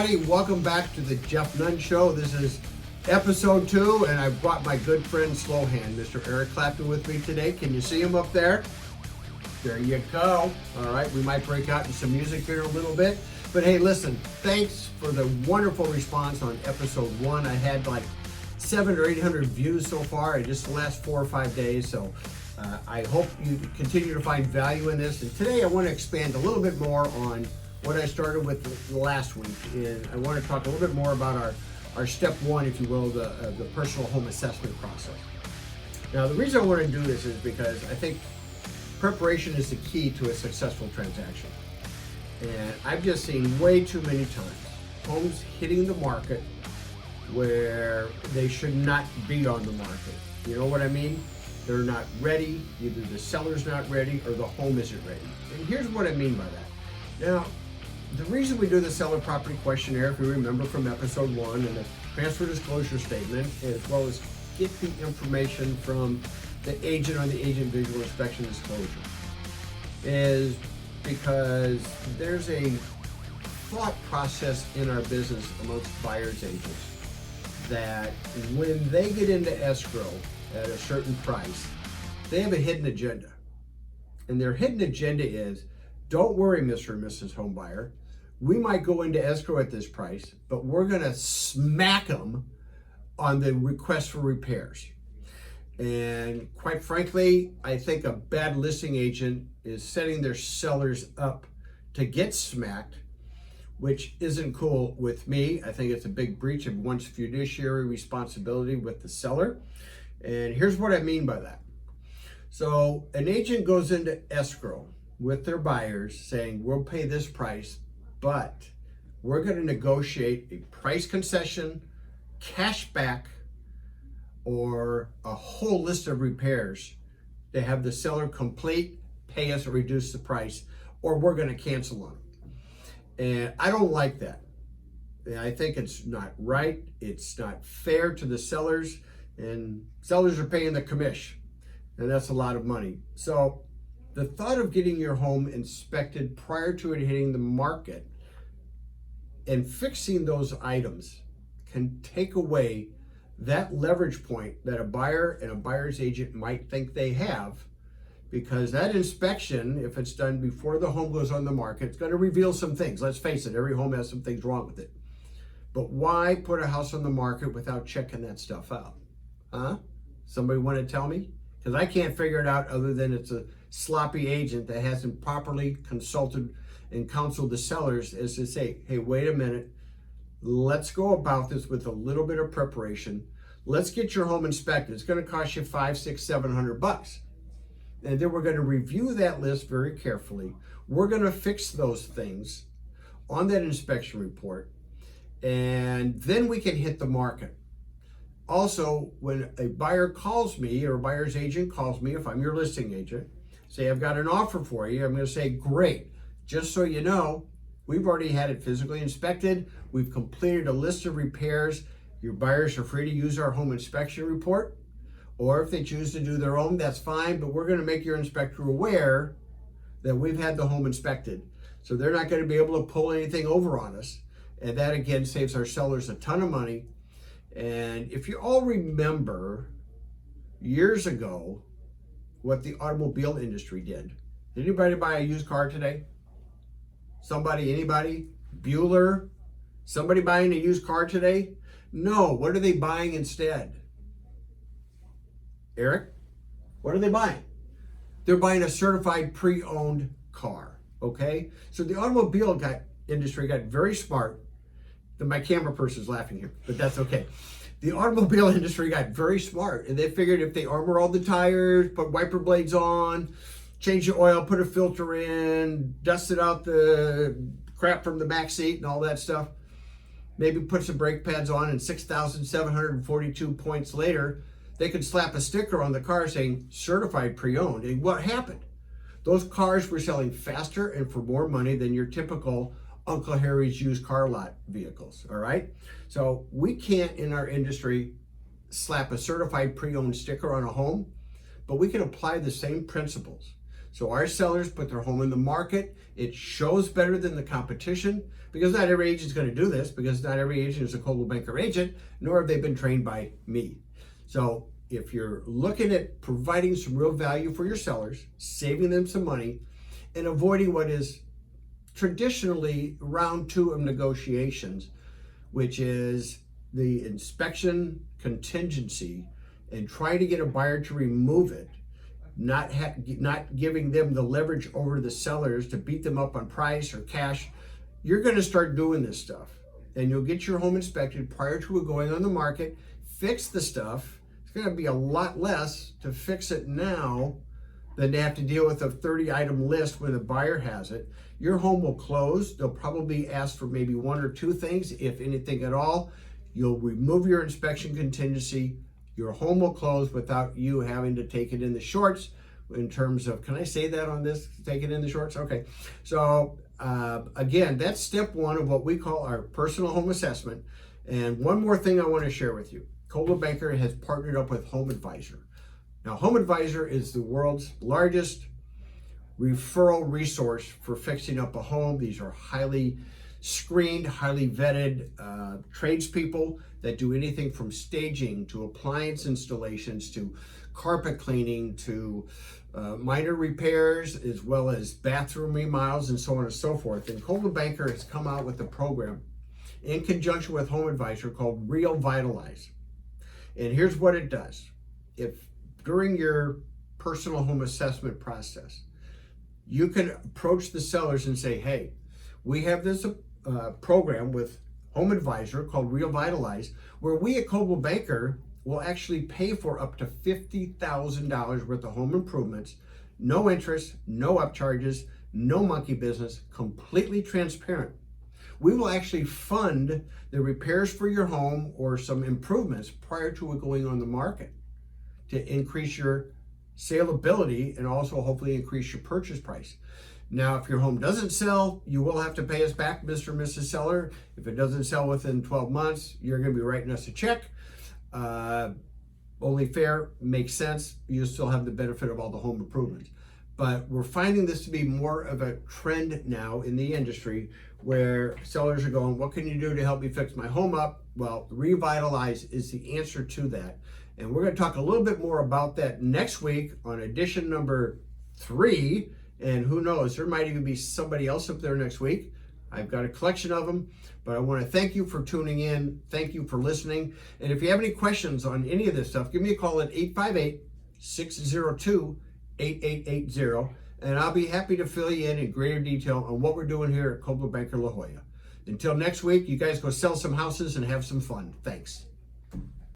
everybody. Welcome back to the Jeff Nunn Show. This is episode 2, and I've brought my good friend Slow Hand, Mr. Eric Clapton, with me today. Can you see him up there? There you go. All right, we might break out in some music here in a little bit. But hey, listen, thanks for the wonderful response on episode 1. I had like 700 or 800 views so far in just the last 4 or 5 days. So I hope you continue to find value in this. And today I want to expand a little bit more on what I started with last week. And I want to talk a little bit more about our step 1, if you will, the personal home assessment process. Now, the reason I want to do this is because I think preparation is the key to a successful transaction. And I've just seen way too many times homes hitting the market where they should not be on the market. You know what I mean? They're not ready. Either the seller's not ready or the home isn't ready. And here's what I mean by that. Now, the reason we do the seller property questionnaire, if you remember from episode 1, and the transfer disclosure statement, as well as get the information from the agent on the agent visual inspection disclosure, is because there's a thought process in our business amongst buyers agents that when they get into escrow at a certain price, they have a hidden agenda. And their hidden agenda is, don't worry, Mr. and Mrs. Homebuyer, we might go into escrow at this price, but we're gonna smack them on the request for repairs. And quite frankly, I think a bad listing agent is setting their sellers up to get smacked, which isn't cool with me. I think it's a big breach of one's fiduciary responsibility with the seller. And here's what I mean by that. So an agent goes into escrow with their buyers saying, we'll pay this price, but we're going to negotiate a price concession, cash back, or a whole list of repairs to have the seller complete, pay us or reduce the price, or we're going to cancel on them. And I don't like that. I think it's not right. It's not fair to the sellers, and sellers are paying the commish, and that's a lot of money. So the thought of getting your home inspected prior to it hitting the market and fixing those items can take away that leverage point that a buyer and a buyer's agent might think they have, because that inspection, if it's done before the home goes on the market, it's going to reveal some things. Let's face it, every home has some things wrong with it. But why put a house on the market without checking that stuff out? Huh? Somebody want to tell me? Because I can't figure it out other than it's a sloppy agent that hasn't properly consulted and counseled the sellers as to say, hey, wait a minute, let's go about this with a little bit of preparation. Let's get your home inspected. It's going to cost you $500, $600, $700. And then we're going to review that list very carefully. We're going to fix those things on that inspection report, and then we can hit the market. Also, when a buyer calls me or a buyer's agent calls me, if I'm your listing agent, say, I've got an offer for you, I'm going to say, great. Just so you know, we've already had it physically inspected. We've completed a list of repairs. Your buyers are free to use our home inspection report, or if they choose to do their own, that's fine, but we're going to make your inspector aware that we've had the home inspected. So they're not going to be able to pull anything over on us. And that, again, saves our sellers a ton of money. And if you all remember years ago what the automobile industry did anybody buy a used car today? Somebody, anybody? Bueller? Somebody buying a used car today? No. What are they buying instead? Eric? What are they buying? They're buying a certified pre-owned car, okay? So the automobile industry got very smart. My camera person's laughing here, but that's okay. The automobile industry got very smart, and they figured if they armor all the tires, put wiper blades on, change the oil, put a filter in, dusted out the crap from the back seat and all that stuff, maybe put some brake pads on, and 6,742 points later, they could slap a sticker on the car saying certified pre-owned. And what happened? Those cars were selling faster and for more money than your typical Uncle Harry's used car lot vehicles, all right? So we can't, in our industry, slap a certified pre-owned sticker on a home, but we can apply the same principles. So our sellers put their home in the market. It shows better than the competition, because not every agent is going to do this, because not every agent is a Coldwell Banker agent, nor have they been trained by me. So if you're looking at providing some real value for your sellers, saving them some money, and avoiding what is traditionally round 2 of negotiations, which is the inspection contingency, and try to get a buyer to remove it, not giving them the leverage over the sellers to beat them up on price or cash, you're going to start doing this stuff. And you'll get your home inspected prior to it going on the market, fix the stuff. It's going to be a lot less to fix it now than to have to deal with a 30-item list when the buyer has it. Your home will close. They'll probably ask for maybe 1 or 2 things, if anything at all. You'll remove your inspection contingency. Your home will close without you having to take it in the shorts, in terms of, can I say that on this? Take it in the shorts? Okay. So again, that's step 1 of what we call our personal home assessment. And one more thing I want to share with you. Coldwell Banker has partnered up with Home Advisor. Now, Home Advisor is the world's largest referral resource for fixing up a home. These are highly screened, highly vetted tradespeople that do anything from staging to appliance installations to carpet cleaning to minor repairs, as well as bathroom remodels and so on and so forth. And Coldwell Banker has come out with a program in conjunction with Home Advisor called Real Vitalize. And here's what it does. If during your personal home assessment process, you can approach the sellers and say, hey, we have this program with Home Advisor called Real Vitalize, where we at Coldwell Banker will actually pay for up to $50,000 worth of home improvements, no interest, no upcharges, no monkey business, completely transparent. We will actually fund the repairs for your home or some improvements prior to it going on the market to increase your saleability and also hopefully increase your purchase price. Now, if your home doesn't sell, you will have to pay us back, Mr. and Mrs. Seller. If it doesn't sell within 12 months, you're going to be writing us a check. Only fair, makes sense. You still have the benefit of all the home improvements. But we're finding this to be more of a trend now in the industry, where sellers are going, what can you do to help me fix my home up? Well, Revitalize is the answer to that. And we're going to talk a little bit more about that next week on edition number 3. And who knows, there might even be somebody else up there next week. I've got a collection of them, but I want to thank you for tuning in. Thank you for listening. And if you have any questions on any of this stuff, give me a call at 858-602-8880. And I'll be happy to fill you in greater detail on what we're doing here at Coldwell Banker La Jolla. Until next week, you guys go sell some houses and have some fun. Thanks.